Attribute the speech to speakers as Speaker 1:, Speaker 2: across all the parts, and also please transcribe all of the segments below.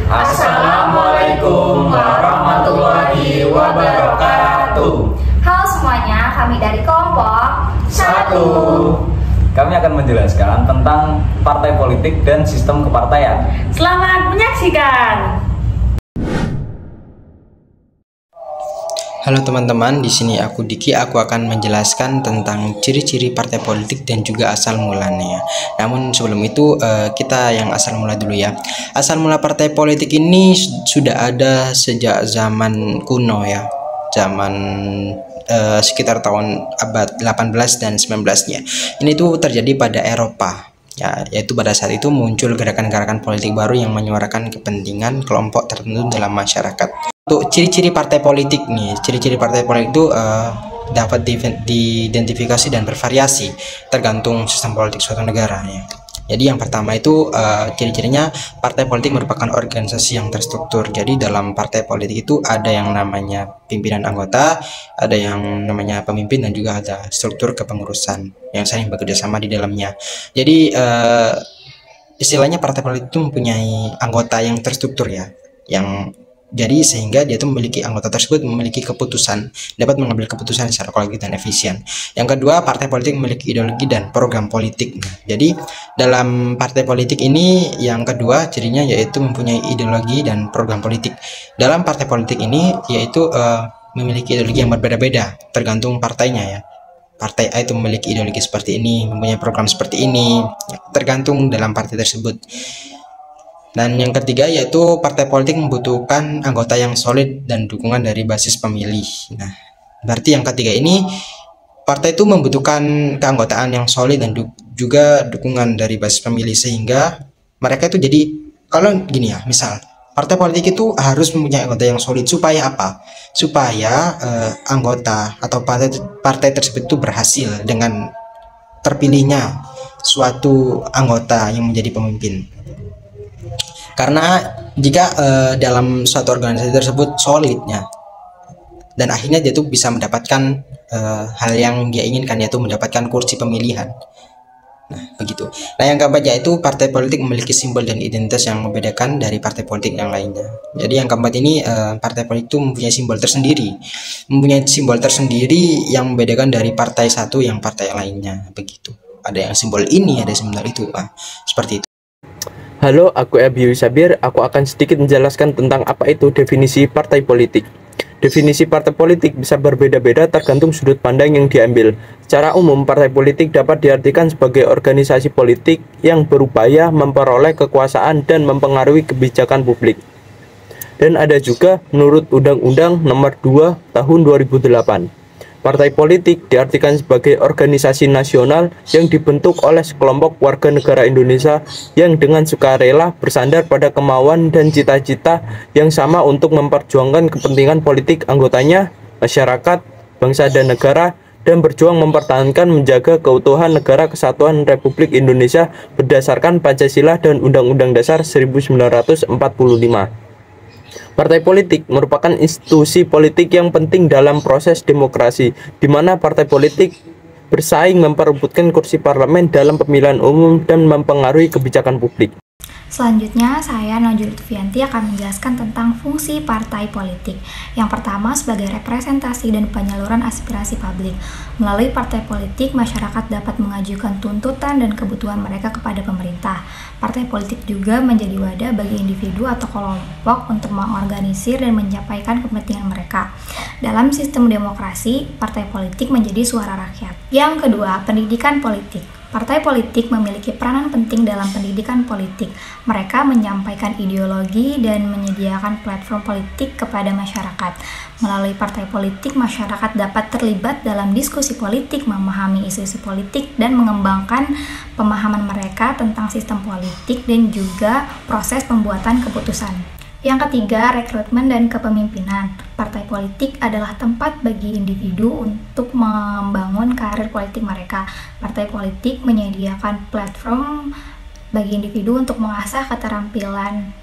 Speaker 1: Assalamualaikum warahmatullahi wabarakatuh.
Speaker 2: Halo semuanya, kami dari kelompok
Speaker 1: 1.
Speaker 3: Kami akan menjelaskan tentang partai politik dan sistem kepartaian.
Speaker 4: Selamat menyaksikan.
Speaker 5: Halo teman-teman, di sini aku Diki. Aku akan menjelaskan tentang ciri-ciri partai politik dan juga asal mulanya. Namun sebelum itu kita yang asal mula dulu ya. Asal mula partai politik ini sudah ada sejak zaman kuno ya. Zaman sekitar tahun abad 18 dan 19-nya. Ini tuh terjadi pada Eropa. Ya, yaitu pada saat itu muncul gerakan-gerakan politik baru yang menyuarakan kepentingan kelompok tertentu dalam masyarakat. Untuk ciri-ciri partai politik nih, ciri-ciri partai politik itu dapat diidentifikasi dan bervariasi tergantung sistem politik suatu negara ya. Jadi yang pertama itu ciri-cirinya partai politik merupakan organisasi yang terstruktur. Jadi dalam partai politik itu ada yang namanya pimpinan anggota, ada yang namanya pemimpin, dan juga ada struktur kepengurusan yang saling bekerja sama di dalamnya. Jadi istilahnya partai politik itu mempunyai anggota yang terstruktur ya, yang jadi sehingga dia itu memiliki anggota tersebut memiliki keputusan, dapat mengambil keputusan secara kolektif dan efisien. Yang kedua, partai politik memiliki ideologi dan program politik. Jadi dalam partai politik ini yang kedua cirinya yaitu mempunyai ideologi dan program politik. Dalam partai politik ini yaitu memiliki ideologi yang berbeda-beda tergantung partainya ya. Partai A itu memiliki ideologi seperti ini, mempunyai program seperti ini, tergantung dalam partai tersebut. Dan yang ketiga yaitu partai politik membutuhkan anggota yang solid dan dukungan dari basis pemilih. Nah, berarti yang ketiga ini partai itu membutuhkan keanggotaan yang solid dan juga dukungan dari basis pemilih, sehingga mereka itu jadi, kalau gini ya, misal partai politik itu harus mempunyai anggota yang solid supaya apa? Supaya anggota atau partai tersebut itu berhasil dengan terpilihnya suatu anggota yang menjadi pemimpin. Karena jika dalam suatu organisasi tersebut solidnya, dan akhirnya dia tuh bisa mendapatkan hal yang dia inginkan, yaitu mendapatkan kursi pemilihan. Nah, begitu. Nah, yang keempat yaitu partai politik memiliki simbol dan identitas yang membedakan dari partai politik yang lainnya. Jadi yang keempat ini partai politik itu mempunyai simbol tersendiri yang membedakan dari partai satu yang partai lainnya. Begitu. Ada yang simbol ini, ada simbol itu. Seperti itu.
Speaker 6: Halo, aku Abiyu Sabir. Aku akan sedikit menjelaskan tentang apa itu definisi partai politik. Definisi partai politik bisa berbeda-beda tergantung sudut pandang yang diambil. Secara umum, partai politik dapat diartikan sebagai organisasi politik yang berupaya memperoleh kekuasaan dan mempengaruhi kebijakan publik. Dan ada juga menurut Undang-Undang Nomor 2 Tahun 2008. Partai politik diartikan sebagai organisasi nasional yang dibentuk oleh sekelompok warga negara Indonesia yang dengan sukarela bersandar pada kemauan dan cita-cita yang sama untuk memperjuangkan kepentingan politik anggotanya, masyarakat, bangsa dan negara, dan berjuang mempertahankan menjaga keutuhan Negara Kesatuan Republik Indonesia berdasarkan Pancasila dan Undang-Undang Dasar 1945. Partai politik merupakan institusi politik yang penting dalam proses demokrasi, di mana partai politik bersaing memperebutkan kursi parlemen dalam pemilihan umum dan mempengaruhi kebijakan publik.
Speaker 2: Selanjutnya, saya Najul Tufianti akan menjelaskan tentang fungsi partai politik. Yang pertama, sebagai representasi dan penyaluran aspirasi publik. Melalui partai politik, masyarakat dapat mengajukan tuntutan dan kebutuhan mereka kepada pemerintah. Partai politik juga menjadi wadah bagi individu atau kelompok untuk mengorganisir dan menyampaikan kepentingan mereka. Dalam sistem demokrasi, partai politik menjadi suara rakyat. Yang kedua, pendidikan politik. Partai politik memiliki peranan penting dalam pendidikan politik. Mereka menyampaikan ideologi dan menyediakan platform politik kepada masyarakat. Melalui partai politik, masyarakat dapat terlibat dalam diskusi politik, memahami isu-isu politik, dan mengembangkan pemahaman mereka tentang sistem politik dan juga proses pembuatan keputusan. Yang ketiga, rekrutmen dan kepemimpinan. Partai politik adalah tempat bagi individu untuk membangun karir politik mereka. Partai politik menyediakan platform bagi individu untuk mengasah keterampilan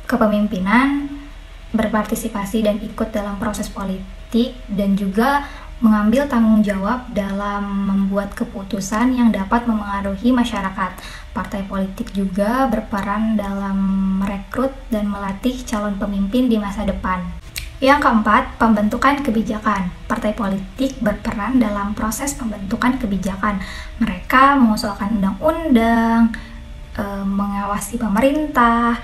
Speaker 2: kepemimpinan, berpartisipasi dan ikut dalam proses politik, dan juga mengambil tanggung jawab dalam membuat keputusan yang dapat memengaruhi masyarakat. Partai politik juga berperan dalam merekrut dan melatih calon pemimpin di masa depan. Yang keempat, pembentukan kebijakan. Partai politik berperan dalam proses pembentukan kebijakan. Mereka mengusulkan undang-undang, mengawasi pemerintah,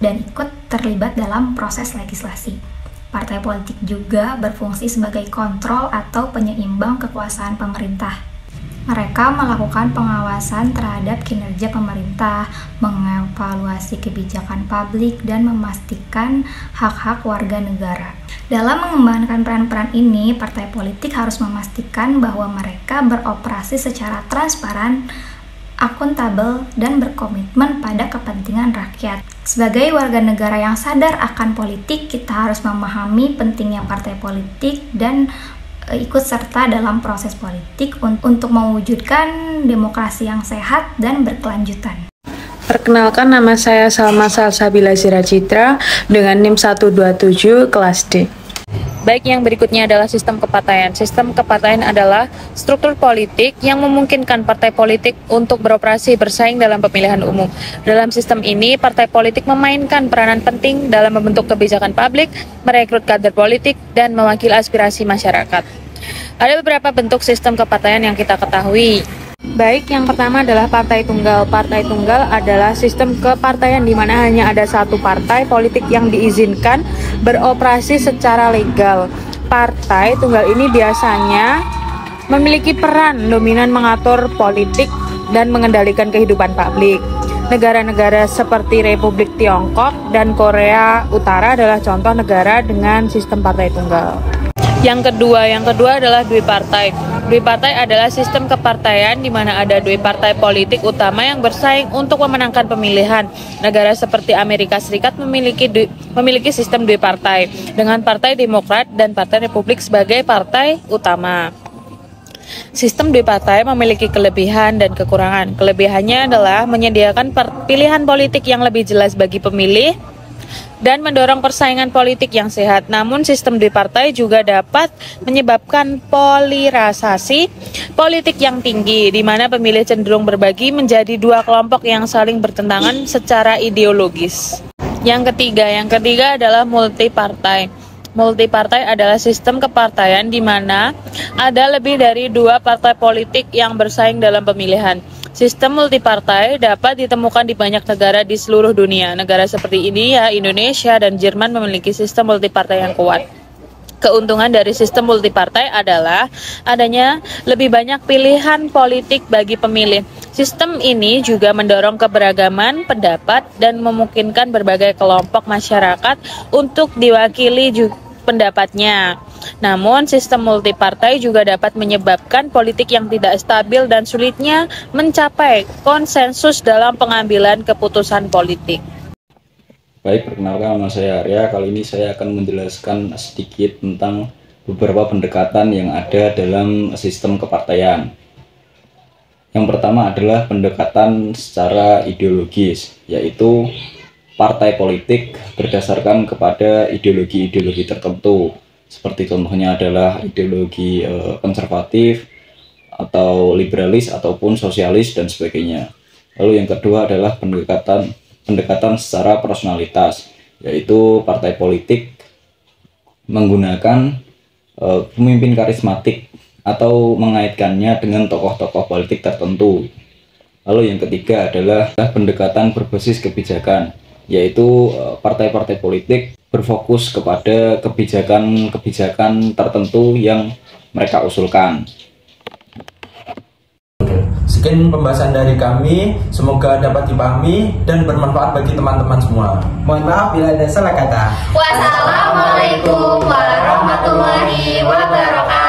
Speaker 2: dan ikut terlibat dalam proses legislasi. Partai politik juga berfungsi sebagai kontrol atau penyeimbang kekuasaan pemerintah. Mereka melakukan pengawasan terhadap kinerja pemerintah, mengevaluasi kebijakan publik, dan memastikan hak-hak warga negara. Dalam mengembangkan peran-peran ini, partai politik harus memastikan bahwa mereka beroperasi secara transparan, akuntabel, dan berkomitmen pada kepentingan rakyat. Sebagai warga negara yang sadar akan politik, kita harus memahami pentingnya partai politik dan ikut serta dalam proses politik untuk mewujudkan demokrasi yang sehat dan berkelanjutan.
Speaker 4: Perkenalkan, nama saya Salma Salsabila Siracitra dengan NIM 127 kelas D. Baik, yang berikutnya adalah sistem kepartaian. Sistem kepartaian adalah struktur politik yang memungkinkan partai politik untuk beroperasi bersaing dalam pemilihan umum. Dalam sistem ini, partai politik memainkan peranan penting dalam membentuk kebijakan publik, merekrut kader politik, dan mewakili aspirasi masyarakat. Ada beberapa bentuk sistem kepartaian yang kita ketahui. Baik, yang pertama adalah partai tunggal. Partai tunggal adalah sistem kepartaian di mana hanya ada satu partai politik yang diizinkan beroperasi secara legal. Partai tunggal ini biasanya memiliki peran dominan mengatur politik dan mengendalikan kehidupan publik. Negara-negara seperti Republik Tiongkok dan Korea Utara adalah contoh negara dengan sistem partai tunggal. Yang kedua adalah Dwipartai. Dwipartai adalah sistem kepartaian di mana ada dua partai politik utama yang bersaing untuk memenangkan pemilihan. Negara seperti Amerika Serikat memiliki sistem Dwipartai dengan Partai Demokrat dan Partai Republik sebagai partai utama. Sistem Dwipartai memiliki kelebihan dan kekurangan. Kelebihannya adalah menyediakan pilihan politik yang lebih jelas bagi pemilih dan mendorong persaingan politik yang sehat. Namun sistem Dwipartai juga dapat menyebabkan polarisasi politik yang tinggi, di mana pemilih cenderung berbagi menjadi dua kelompok yang saling bertentangan secara ideologis. Yang ketiga adalah multipartai. Multipartai adalah sistem kepartaian di mana ada lebih dari dua partai politik yang bersaing dalam pemilihan. Sistem multipartai dapat ditemukan di banyak negara di seluruh dunia. Negara seperti India, Indonesia, dan Jerman memiliki sistem multipartai yang kuat. Keuntungan dari sistem multipartai adalah adanya lebih banyak pilihan politik bagi pemilih. Sistem ini juga mendorong keberagaman pendapat dan memungkinkan berbagai kelompok masyarakat untuk diwakili pendapatnya. Namun, sistem multipartai juga dapat menyebabkan politik yang tidak stabil dan sulitnya mencapai konsensus dalam pengambilan keputusan politik.
Speaker 3: Baik, perkenalkan nama saya Arya. Kali ini saya akan menjelaskan sedikit tentang beberapa pendekatan yang ada dalam sistem kepartaian. Yang pertama adalah pendekatan secara ideologis, yaitu partai politik berdasarkan kepada ideologi-ideologi tertentu. Seperti contohnya adalah ideologi konservatif atau liberalis ataupun sosialis dan sebagainya. Lalu yang kedua adalah pendekatan secara personalitas, yaitu partai politik menggunakan pemimpin karismatik atau mengaitkannya dengan tokoh-tokoh politik tertentu. Lalu yang ketiga adalah pendekatan berbasis kebijakan, yaitu partai-partai politik berfokus kepada kebijakan-kebijakan tertentu yang mereka usulkan.
Speaker 1: Sekian pembahasan dari kami, semoga dapat dipahami dan bermanfaat bagi teman-teman semua.
Speaker 5: Mohon maaf bila ada salah kata.
Speaker 2: Wassalamualaikum warahmatullahi wabarakatuh.